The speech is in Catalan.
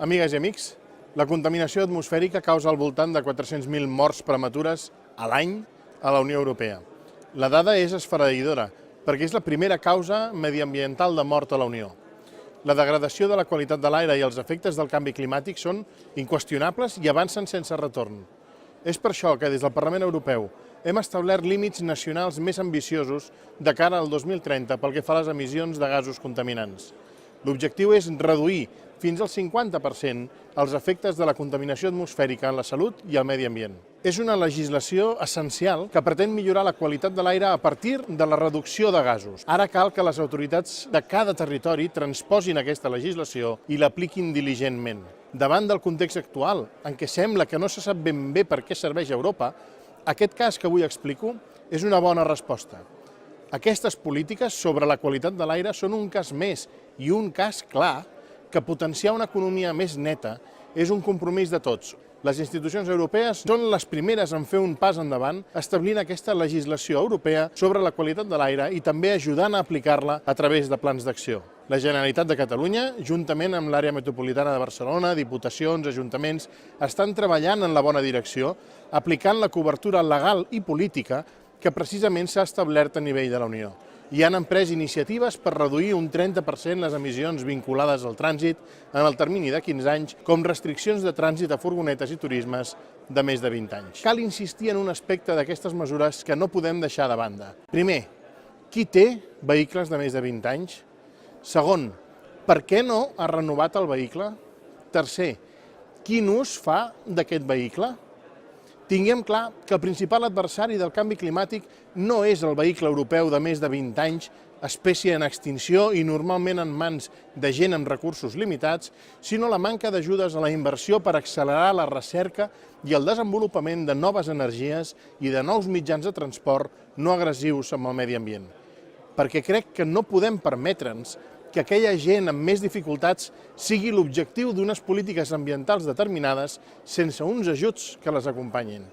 Amigues i amics, la contaminació atmosfèrica causa al voltant de 400.000 morts prematures a l'any a la Unió Europea. La dada és esfereïdora, perquè és la primera causa mediambiental de mort a la Unió. La degradació de la qualitat de l'aire i els efectes del canvi climàtic són inqüestionables i avancen sense retorn. És per això que des del Parlament Europeu hem establert límits nacionals més ambiciosos de cara al 2030 pel que fa a les emissions de gasos contaminants. L'objectiu és reduir fins al 50% els efectes de la contaminació atmosfèrica en la salut i el medi ambient. És una legislació essencial que pretén millorar la qualitat de l'aire a partir de la reducció de gasos. Ara cal que les autoritats de cada territori transposin aquesta legislació i l'apliquin diligentment. Davant del context actual, en què sembla que no se sap ben bé per què serveix Europa, aquest cas que avui explico és una bona resposta. Aquestes polítiques sobre la qualitat de l'aire són un cas més i un cas clar que potenciar una economia més neta és un compromís de tots. Les institucions europees són les primeres en fer un pas endavant establint aquesta legislació europea sobre la qualitat de l'aire i també ajudant a aplicar-la a través de plans d'acció. La Generalitat de Catalunya, juntament amb l'àrea metropolitana de Barcelona, diputacions, ajuntaments, estan treballant en la bona direcció, aplicant la cobertura legal i política que precisament s'ha establert a nivell de la Unió. I han emprès iniciatives per reduir un 30% les emissions vinculades al trànsit en el termini de 15 anys, com restriccions de trànsit a furgonetes i turismes de més de 20 anys. Cal insistir en un aspecte d'aquestes mesures que no podem deixar de banda. Primer, qui té vehicles de més de 20 anys? Segon, per què no ha renovat el vehicle? Tercer, quin ús fa d'aquest vehicle? Tinguem clar que el principal adversari del canvi climàtic no és el vehicle europeu de més de 20 anys, espècie en extinció i normalment en mans de gent amb recursos limitats, sinó la manca d'ajudes a la inversió per accelerar la recerca i el desenvolupament de noves energies i de nous mitjans de transport no agressius amb el medi ambient. Perquè crec que no podem permetre'ns que aquella gent amb més dificultats sigui l'objectiu d'unes polítiques ambientals determinades sense uns ajuts que les acompanyin.